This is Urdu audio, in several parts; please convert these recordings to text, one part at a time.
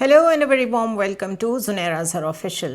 Hello and a very warm welcome to Zunair Azhar Official.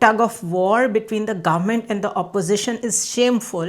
tug of war between the government and the opposition is shameful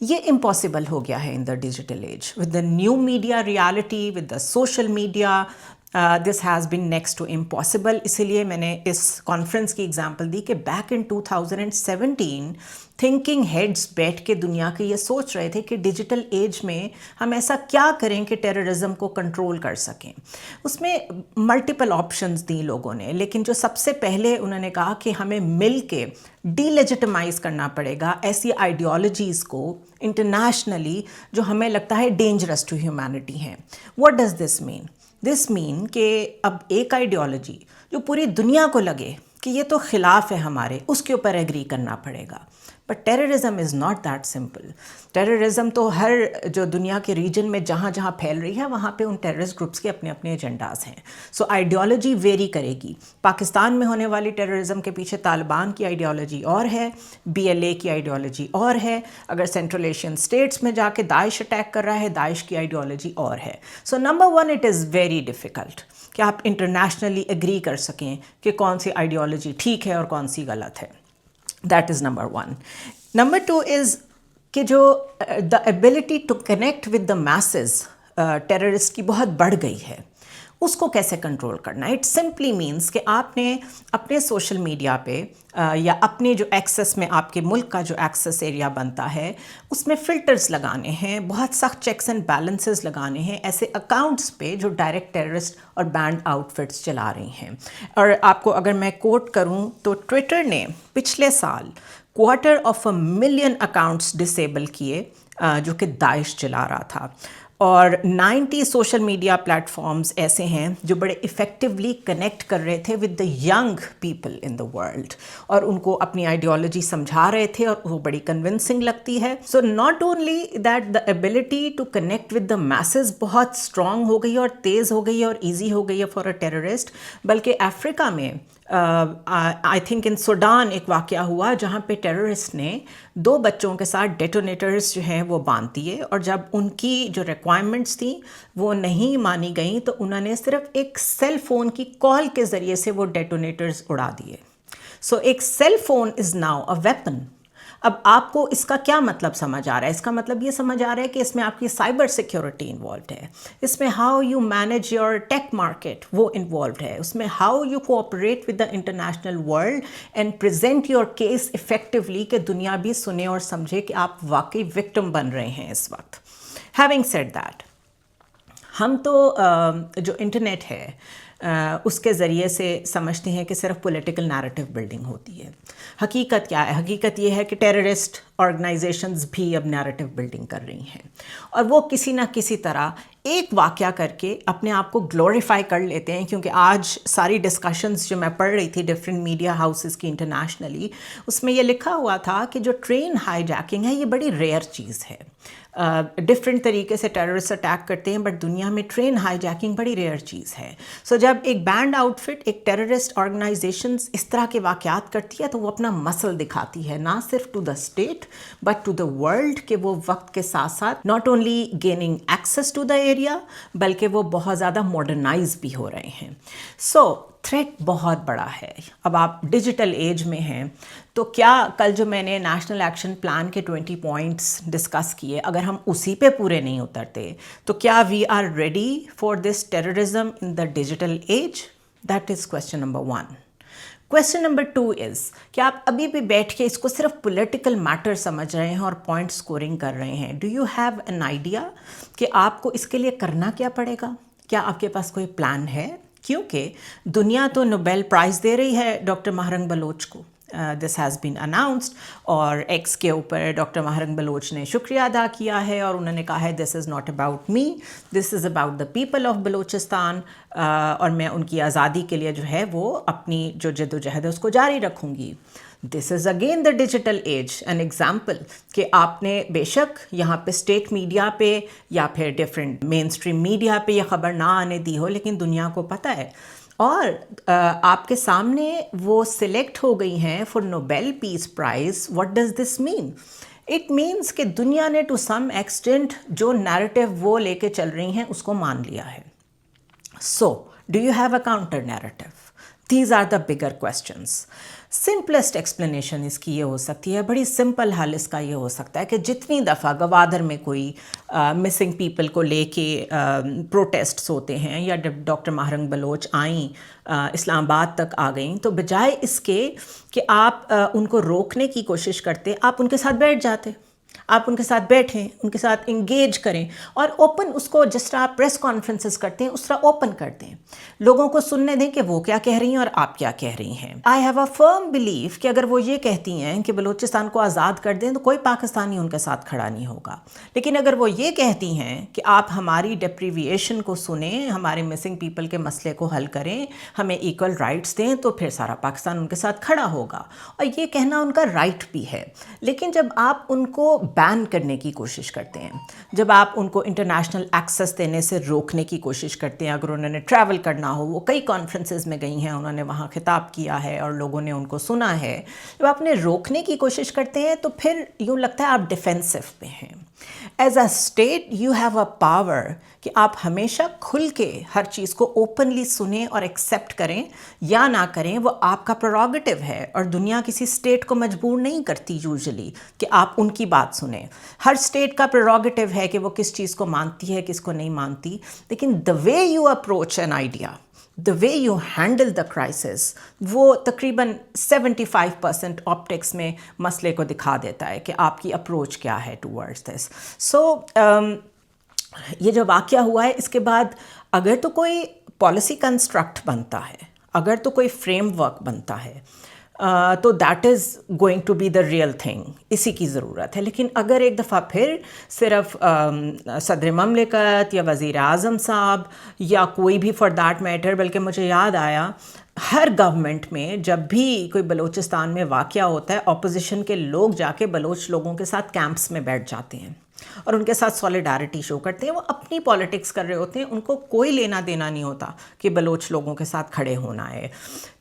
یہ امپاسبل ہو گیا ہے in the digital age with the new media reality, with the social media. This has been next to impossible. اسی لیے میں نے اس کانفرنس کی ایگزامپل دی کہ بیک ان 2017 تھنکنگ ہیڈز بیٹھ کے دنیا کے یہ سوچ رہے تھے کہ ڈیجیٹل ایج میں ہم ایسا کیا کریں کہ ٹیررزم کو کنٹرول کر سکیں. اس میں ملٹیپل آپشنز دی لوگوں نے, لیکن جو سب سے پہلے انہوں نے کہا کہ ہمیں مل کے ڈی لیجیٹمائز کرنا پڑے گا ایسی آئیڈیالوجیز کو انٹرنیشنلی جو ہمیں لگتا ہے ڈینجرس ٹو ہیومینٹی ہیں. واٹ ڈز دس مین؟ دس مین کہ اب ایک آئیڈیالوجی جو پوری دنیا کو لگے کہ یہ تو خلاف ہے ہمارے, اس کے اوپر ایگری کرنا پڑے گا. But terrorism is not that simple. Terrorism تو ہر جو دنیا کے ریجن میں جہاں جہاں پھیل رہی ہے وہاں پہ ان ٹیررسٹ گروپس کے اپنے اپنے ایجنڈاز ہیں. سو آئیڈیالوجی ویری کرے گی. پاکستان میں ہونے والی ٹیررزم کے پیچھے طالبان کی آئیڈیالوجی اور ہے, BLA کی آئیڈیالوجی اور ہے. اگر سینٹرل ایشین اسٹیٹس میں جا کے داعش اٹیک کر رہا ہے, داعش کی آئیڈیالوجی اور ہے. سو number one, it is very difficult کہ آپ انٹرنیشنلی ایگری کر سکیں کہ کون سی آئیڈیالوجی ٹھیک ہے اور کون سی غلط ہے. That is number one. Number two is کہ جو the ability to connect with the masses terrorist کی بہت بڑھ گئی ہے, اس کو کیسے کنٹرول کرنا ہے. اٹ سمپلی مینس کہ آپ نے اپنے سوشل میڈیا پہ یا اپنے جو ایکسیس میں آپ کے ملک کا جو ایکسیس ایریا بنتا ہے اس میں فلٹرز لگانے ہیں, بہت سخت چیکس اینڈ بیلنسز لگانے ہیں ایسے اکاؤنٹس پہ جو ڈائریکٹ ٹیررسٹ اور بینڈ آؤٹ فٹس چلا رہی ہیں. اور آپ کو اگر میں کوٹ کروں تو ٹویٹر نے پچھلے سال 250,000 اکاؤنٹس ڈسیبل کیے جو کہ داعش چلا رہا تھا. اور 90 سوشل میڈیا پلیٹ فارمز ایسے ہیں جو بڑے افیکٹولی کنیکٹ کر رہے تھے with the young people in the world, اور ان کو اپنی آئیڈیالوجی سمجھا رہے تھے اور وہ بڑی کنونسنگ لگتی ہے. So not only that the ability to connect with the masses بہت اسٹرانگ ہو گئی اور تیز ہو گئی اور ایزی ہو گئی ہے فار اے ٹیررسٹ, بلکہ افریقہ میں آئی تھنک ان سوڈان ایک واقعہ ہوا جہاں پہ ٹیررسٹ نے 2 بچوں کے ساتھ ڈیٹونیٹرز جو ہیں وہ باندھ دیے, اور جب ان کی جو ریکوائرمنٹس تھیں وہ نہیں مانی گئیں تو انہوں نے صرف ایک سیل فون کی کال کے ذریعے سے وہ ڈیٹونیٹرز اڑا دیے. سو ایک cell phone is now a weapon. اب آپ کو اس کا کیا مطلب سمجھ آ رہا ہے؟ اس کا مطلب یہ سمجھ آ رہا ہے کہ اس میں آپ کی سائبر سیکیورٹی انوالوڈ ہے, اس میں how you manage your take market وہ انوالوڈ ہے, اس میں how you cooperate with the international world and present your case effectively کہ دنیا بھی سنے اور سمجھے کہ آپ واقعی وکٹم بن رہے ہیں اس وقت. ہیونگ سیڈ دیٹ, ہم تو جو انٹرنیٹ ہے اس کے ذریعے سے سمجھتے ہیں کہ صرف پولیٹیکل نیریٹو بلڈنگ ہوتی ہے. حقیقت کیا ہے؟ حقیقت یہ ہے کہ ٹیررسٹ آرگنائزیشنز بھی اب نیریٹو بلڈنگ کر رہی ہیں, اور وہ کسی نہ کسی طرح ایک واقعہ کر کے اپنے آپ کو گلوریفائی کر لیتے ہیں. کیونکہ آج ساری ڈسکشنز جو میں پڑھ رہی تھی ڈفرینٹ میڈیا ہاؤسز کی انٹرنیشنلی, اس میں یہ لکھا ہوا تھا کہ جو ٹرین ہائی جیکنگ ہے یہ بڑی ریئر چیز ہے. ڈفرینٹ طریقے سے ٹیررسٹ اٹیک کرتے ہیں بٹ دنیا میں ٹرین ہائی جیکنگ بڑی ریئر چیز ہے. سو جب ایک بینڈ آؤٹ فٹ, ایک ٹیررسٹ آرگنائزیشنز اس طرح کے واقعات کرتی ہے تو وہ اپنا مسل دکھاتی ہے, نہ صرف to the state but to the world, کہ وہ وقت کے ساتھ ساتھ not only gaining access to the area بلکہ وہ بہت زیادہ ماڈرنائز بھی ہو رہے ہیں. سو تھریٹ بہت بڑا ہے. اب آپ ڈیجیٹل ایج میں ہیں تو کیا کل جو میں نے نیشنل ایکشن پلان کے 20 پوائنٹس ڈسکس کیے, اگر ہم اسی پہ پورے نہیں اترتے تو کیا we are ready for this terrorism in the digital age? That is question number 1. Question number 2 is کہ آپ ابھی بھی بیٹھ کے اس کو صرف پولیٹیکل میٹر سمجھ رہے ہیں اور پوائنٹ اسکورنگ کر رہے ہیں. Do you have an idea کہ آپ کو اس کے لیے کرنا کیا پڑے گا؟ کیا آپ کے پاس کوئی پلان ہے؟ کیونکہ دنیا تو نوبیل پرائز دے رہی ہے ڈاکٹر ماہرنگ بلوچ کو. دس ہیز بین اناؤنسڈ, اور ایکس کے اوپر ڈاکٹر ماہرنگ بلوچ نے شکریہ ادا کیا ہے اور انہوں نے کہا ہے this is not about me, this is about the people of Balochistan, اور میں ان کی آزادی کے لیے جو ہے وہ اپنی جو جد و جہد ہے اس کو جاری رکھوں گی. This is again the digital age, an example کہ آپ نے بے شک یہاں پہ اسٹیٹ میڈیا پہ یا پھر ڈفرینٹ مین اسٹریم میڈیا پہ یہ خبر نہ آنے دی ہو, لیکن دنیا کو پتہ ہے, اور آپ کے سامنے وہ سلیکٹ ہو گئی ہیں for Nobel peace prize. What does this mean? It means کہ دنیا نے ٹو سم ایکسٹینٹ جو نیریٹو وہ لے کے چل رہی ہیں اس کو مان لیا ہے. So do you have a counter narrative? These are the bigger questions. Simplest explanation اس کی یہ ہو سکتی ہے, بڑی سمپل حل اس کا یہ ہو سکتا ہے کہ جتنی دفعہ گوادر میں کوئی مسنگ پیپل کو لے کے پروٹیسٹس ہوتے ہیں, یا جب ڈاکٹر ماہرنگ بلوچ آئیں اسلام آباد تک آ گئیں, تو بجائے اس کے کہ آپ ان کو روکنے کی کوشش کرتے, آپ ان کے ساتھ بیٹھ جاتے, آپ ان کے ساتھ بیٹھیں, ان کے ساتھ انگیج کریں, اور اوپن اس کو جس طرح آپ پریس کانفرنسز کرتے ہیں اس طرح اوپن کر دیں, لوگوں کو سننے دیں کہ وہ کیا کہہ رہی ہیں اور آپ کیا کہہ رہی ہیں. I have a firm belief کہ اگر وہ یہ کہتی ہیں کہ بلوچستان کو آزاد کر دیں تو کوئی پاکستانی ان کے ساتھ کھڑا نہیں ہوگا, لیکن اگر وہ یہ کہتی ہیں کہ آپ ہماری ڈپریویشن کو سنیں, ہمارے مسنگ پیپل کے مسئلے کو حل کریں, ہمیں ایکول رائٹس دیں, تو پھر سارا پاکستان ان کے ساتھ کھڑا ہوگا, اور یہ کہنا ان کا رائٹ بھی ہے. لیکن جب آپ ان کو بین کرنے کی کوشش کرتے ہیں, جب آپ ان کو انٹرنیشنل ایکسیس دینے سے روکنے کی کوشش کرتے ہیں, اگر انہوں نے ٹریول کرنا ہو, وہ کئی کانفرنسز میں گئی ہیں, انہوں نے وہاں خطاب کیا ہے اور لوگوں نے ان کو سنا ہے, جب آپ نے روکنے کی کوشش کرتے ہیں تو پھر یوں لگتا ہے آپ ڈیفینسو پہ ہیں. As a state you have a power کہ آپ ہمیشہ کھل کے ہر چیز کو اوپنلی سنیں اور ایکسیپٹ کریں یا نہ کریں, وہ آپ کا پریروگیٹو ہے, اور دنیا کسی اسٹیٹ کو مجبور نہیں کرتی یوزلی کہ آپ ان کی بات سنیں. ہر اسٹیٹ کا پریروگیٹو ہے کہ وہ کس چیز کو مانتی ہے, کس کو نہیں مانتی, لیکن the way you approach an idea, the way you handle the crisis, وہ تقریباً 75% آپٹکس میں مسئلے کو دکھا دیتا ہے کہ آپ کی اپروچ کیا ہے ٹورڈز دس. سو یہ جو واقعہ ہوا ہے, اس کے بعد اگر تو کوئی پالیسی کنسٹرکٹ بنتا ہے, اگر تو کوئی فریم ورک بنتا ہے, تو that is going to be the real thing, اسی کی ضرورت ہے. لیکن اگر ایک دفعہ پھر صرف صدر مملکت یا وزیر اعظم صاحب یا کوئی بھی فار دیٹ میٹر, بلکہ مجھے یاد آیا ہر گورنمنٹ میں جب بھی کوئی بلوچستان میں واقعہ ہوتا ہے, اپوزیشن کے لوگ جا کے بلوچ لوگوں کے ساتھ کیمپس میں بیٹھ جاتے ہیں اور ان کے ساتھ سولیڈارٹی شو کرتے ہیں. وہ اپنی پالیٹکس کر رہے ہوتے ہیں, ان کو کوئی لینا دینا نہیں ہوتا کہ بلوچ لوگوں کے ساتھ کھڑے ہونا ہے.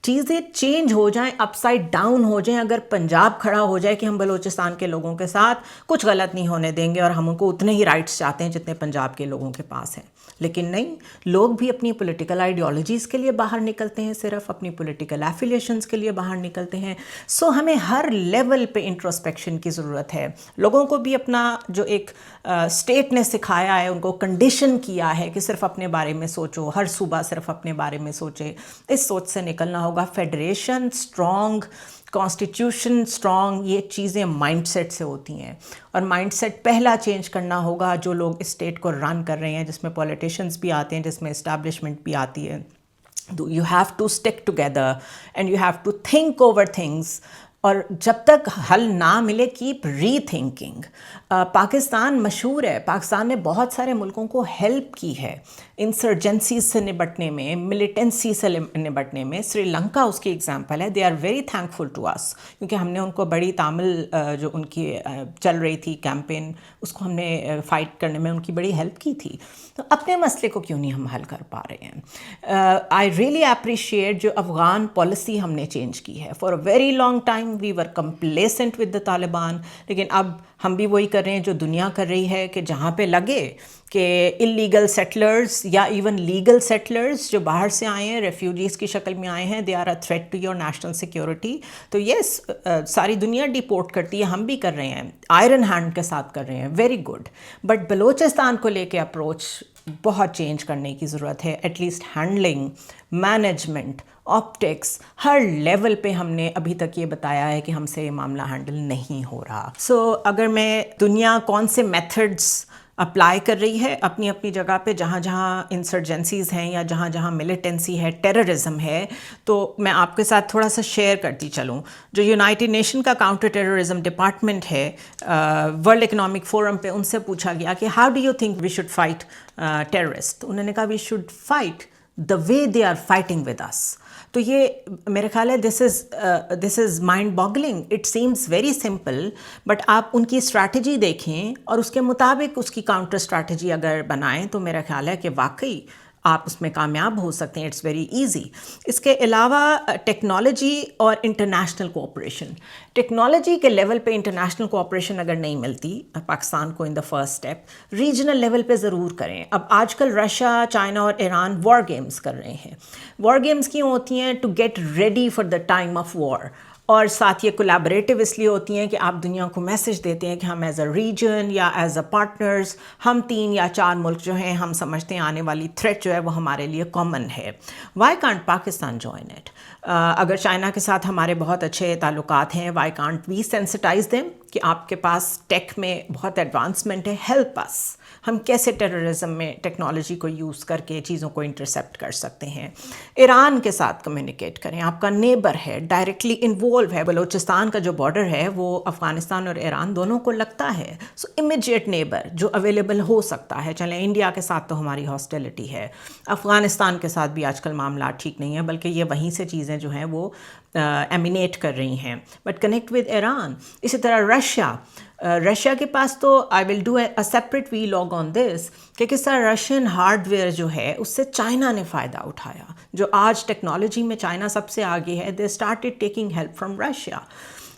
چیزیں چینج ہو جائیں, اپ سائڈ ڈاؤن ہو جائیں, اگر پنجاب کھڑا ہو جائے کہ ہم بلوچستان کے لوگوں کے ساتھ کچھ غلط نہیں ہونے دیں گے اور ہم ان کو اتنے ہی رائٹس چاہتے ہیں جتنے پنجاب کے لوگوں کے پاس ہیں, لیکن نہیں, لوگ بھی اپنی پولیٹیکل آئیڈیالوجیز کے لیے باہر نکلتے ہیں, صرف اپنی پولیٹیکل ایفیلیشنز کے لیے باہر نکلتے ہیں. سو ہمیں ہر لیول پہ انٹروسپیکشن کی ضرورت ہے. لوگوں کو بھی اپنا جو ایک اسٹیٹ نے سکھایا ہے, ان کو کنڈیشن کیا ہے کہ صرف اپنے بارے میں سوچو, ہر صوبہ صرف اپنے بارے میں سوچے, اس سوچ سے نکلنا ہوگا. فیڈریشن اسٹرانگ, کانسٹیٹیوشن اسٹرانگ, یہ چیزیں مائنڈ سیٹ سے ہوتی ہیں, اور مائنڈ سیٹ پہلا چینج کرنا ہوگا جو لوگ اسٹیٹ کو رن کر رہے ہیں, جس میں پولیٹیشنز بھی آتے ہیں, جس میں اسٹیبلشمنٹ بھی آتی ہے. You have to stick together and you have to think over things, اور جب تک حل نہ ملے کیپ ری تھنکنگ. پاکستان مشہور ہے, پاکستان نے بہت سارے ملکوں کو ہیلپ کی ہے انسرجنسیز سے نبٹنے میں, ملیٹنسی سے نبٹنے میں. سری لنکا اس کی ایگزامپل ہے. They are very thankful to us, کیونکہ ہم نے ان کو بڑی تامل جو ان کی چل رہی تھی کیمپین, اس کو ہم نے فائٹ کرنے میں ان کی بڑی ہیلپ کی تھی. تو اپنے مسئلے کو کیوں نہیں ہم حل کر پا رہے ہیں؟ آئی ریئلی اپریشیٹ جو افغان پالیسی ہم نے چینج کی ہے. For a very long time we were complacent with the Taliban, لیکن اب ہم بھی وہی کر رہے ہیں جو دنیا کر رہی ہے, کہ جہاں پہ لگے کہ انلیگل سیٹلرز یا ایون لیگل سیٹلرز جو باہر سے آئے ہیں, ریفیوجیز کی شکل میں آئے ہیں, they are a threat to your national security. تو یس, ساری دنیا ڈیپورٹ کرتی ہے, ہم بھی کر رہے ہیں, آئرن ہینڈ کے ساتھ کر رہے ہیں, ویری گڈ. بٹ بلوچستان کو لے کے اپروچ بہت چینج کرنے کی ضرورت ہے. At least handling, management, optics, ہر لیول پہ ہم نے ابھی تک یہ بتایا ہے کہ ہم سے یہ معاملہ ہینڈل نہیں ہو رہا. سو اگر میں دنیا کون سے میتھڈس اپلائی کر رہی ہے اپنی اپنی جگہ پہ, جہاں جہاں انسرجنسیز ہیں یا جہاں جہاں ملیٹنسی ہے, ٹیررزم ہے, تو میں آپ کے ساتھ تھوڑا سا شیئر کرتی چلوں. جو یونائٹڈ نیشن کا کاؤنٹر ٹیررزم ڈپارٹمنٹ ہے, ورلڈ اکنامک فورم پہ ان سے پوچھا گیا کہ how do you think we should fight terrorist. انہوں نے کہا we should fight the way they are fighting with us. تو یہ میرے خیال ہے this is mind boggling. It seems very simple, but آپ ان کی اسٹریٹجی دیکھیں اور اس کے مطابق اس کی کاؤنٹر اسٹریٹجی اگر بنائیں تو میرا خیال ہے کہ واقعی آپ اس میں کامیاب ہو سکتے ہیں. It's very easy. اس کے علاوہ ٹیکنالوجی اور انٹرنیشنل کوآپریشن, ٹیکنالوجی کے لیول پہ انٹرنیشنل کوآپریشن اگر نہیں ملتی پاکستان کو in the first step, regional level پہ ضرور کریں. اب آج کل رشیا, چائنا اور ایران وار گیمز کر رہے ہیں. وار گیمز کیوں ہوتی ہیں؟ To get ready for the time of war. اور ساتھ یہ کولیبریٹو اس لیے ہوتی ہیں کہ آپ دنیا کو میسج دیتے ہیں کہ ہم ایز اے ریجن یا ایز اے پارٹنرز، ہم 3 یا 4 ملک جو ہیں ہم سمجھتے ہیں آنے والی تھریٹ جو ہے وہ ہمارے لیے کامن ہے. Why can't Pakistan join it? اگر چائنا کے ساتھ ہمارے بہت اچھے تعلقات ہیں، why can't we sensitize them کہ آپ کے پاس ٹیک میں بہت ایڈوانسمنٹ ہے، ہیلپ اس. ہم کیسے ٹیررزم میں ٹیکنالوجی کو یوز کر کے چیزوں کو انٹرسیپٹ کر سکتے ہیں. ایران کے ساتھ کمیونیکیٹ کریں، آپ کا نیبر ہے، ڈائریکٹلی انوالو ہے. بلوچستان کا جو بارڈر ہے وہ افغانستان اور ایران دونوں کو لگتا ہے. سو امیجیٹ نیبر جو اویلیبل ہو سکتا ہے. چلیں انڈیا کے ساتھ تو ہماری ہاسٹیلٹی ہے، افغانستان کے ساتھ بھی آج کل معاملات ٹھیک نہیں ہیں، بلکہ یہ وہیں سے چیزیں جو ہیں وہ ایمینیٹ کر رہی ہیں. But connect with Iran. اسی طرح رشیا کے پاس تو I will do a separate vlog on this کہ کس طرح رشین ہارڈ ویئر جو ہے اس سے چائنا نے فائدہ اٹھایا. جو آج ٹیکنالوجی میں چائنا سب سے آگے ہے، they started taking help from Russia.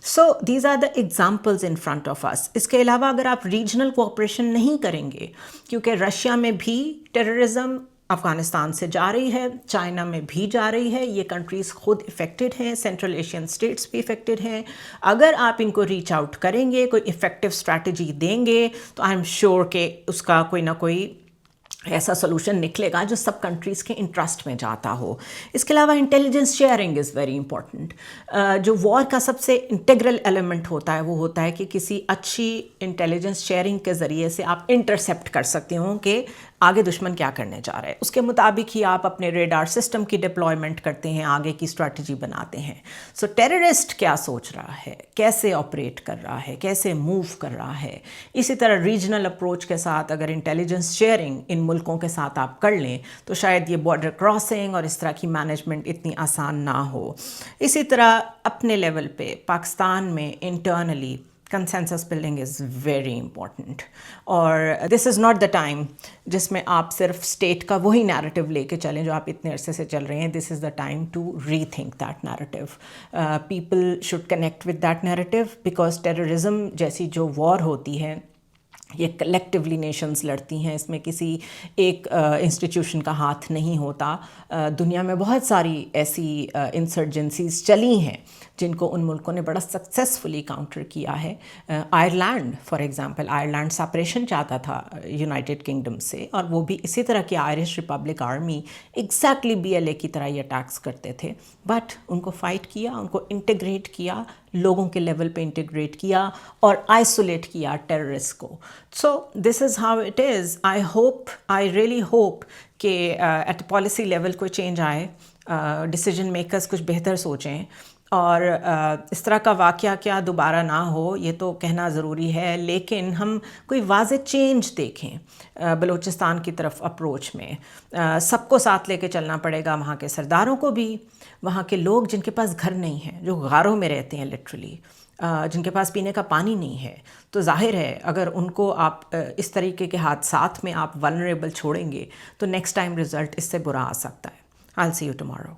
So these are the examples in front of us. اس کے علاوہ اگر آپ ریجنل کوآپریشن نہیں کریں گے، کیونکہ رشیا میں بھی ٹیررزم افغانستان سے جا رہی ہے، چائنا میں بھی جا رہی ہے، یہ کنٹریز خود افیکٹڈ ہیں، سینٹرل ایشین اسٹیٹس بھی افیکٹڈ ہیں. اگر آپ ان کو ریچ آؤٹ کریں گے، کوئی افیکٹو اسٹریٹجی دیں گے، تو آئی ایم شیور کہ اس کا کوئی نہ کوئی ایسا سولوشن نکلے گا جو سب کنٹریز کے انٹرسٹ میں جاتا ہو. اس کے علاوہ intelligence sharing is very important. جو وار کا سب سے انٹیگرل ایلیمنٹ ہوتا ہے وہ ہوتا ہے کہ کسی اچھی انٹیلیجنس شیئرنگ کے ذریعے سے آپ انٹرسیپٹ کر سکتے ہوں کہ آگے دشمن کیا کرنے جا رہا ہے. اس کے مطابق ہی آپ اپنے ریڈار سسٹم کی ڈپلائمنٹ کرتے ہیں، آگے کی اسٹریٹجی بناتے ہیں. سو ٹیررسٹ کیا سوچ رہا ہے، کیسے آپریٹ کر رہا ہے، کیسے موو کر رہا ہے. اسی طرح ریجنل اپروچ کے ساتھ اگر انٹیلیجنس شیئرنگ ان ملکوں کے ساتھ آپ کر لیں تو شاید یہ بارڈر کراسنگ اور اس طرح کی مینجمنٹ اتنی آسان نہ ہو. اسی طرح اپنے لیول پہ پاکستان میں internally consensus building is very important. اور دس از ناٹ دا ٹائم جس میں آپ صرف اسٹیٹ کا وہی نیریٹو لے کے چلیں جو آپ اتنے عرصے سے چل رہے ہیں. This is the time to rethink that narrative. People should connect with that narrative because terrorism جیسی جو وار ہوتی ہے یہ کلیکٹیولی نیشنز لڑتی ہیں، اس میں کسی ایک انسٹیٹیوشن کا ہاتھ نہیں ہوتا. دنیا میں بہت ساری ایسی انسرجنسیز چلی ہیں جن کو ان ملکوں نے بڑا سکسیزفلی کاؤنٹر کیا ہے. Ireland for example, Ireland separation چاہتا تھا یونائٹڈ کنگڈم سے، اور وہ بھی اسی طرح کی Irish republic army exactly BLA کی طرح یہ اٹیکس کرتے تھے، بٹ ان کو فائٹ کیا، ان کو انٹیگریٹ کیا، لوگوں کے لیول پہ انٹیگریٹ کیا اور آئسولیٹ کیا ٹیررسٹ کو. So this is how it is. I really hope کہ ایٹ پالیسی لیول کوئی چینج آئے، ڈیسیجن میکرز کچھ بہتر سوچیں، اور اس طرح کا واقعہ کیا دوبارہ نہ ہو یہ تو کہنا ضروری ہے. لیکن ہم کوئی واضح چینج دیکھیں بلوچستان کی طرف اپروچ میں. سب کو ساتھ لے کے چلنا پڑے گا، وہاں کے سرداروں کو بھی، وہاں کے لوگ جن کے پاس گھر نہیں ہیں، جو غاروں میں رہتے ہیں لٹرلی، جن کے پاس پینے کا پانی نہیں ہے. تو ظاہر ہے اگر ان کو آپ اس طریقے کے حادثات میں آپ ولنریبل چھوڑیں گے تو نیکسٹ ٹائم رزلٹ اس سے برا آ سکتا ہے. I'll see you tomorrow.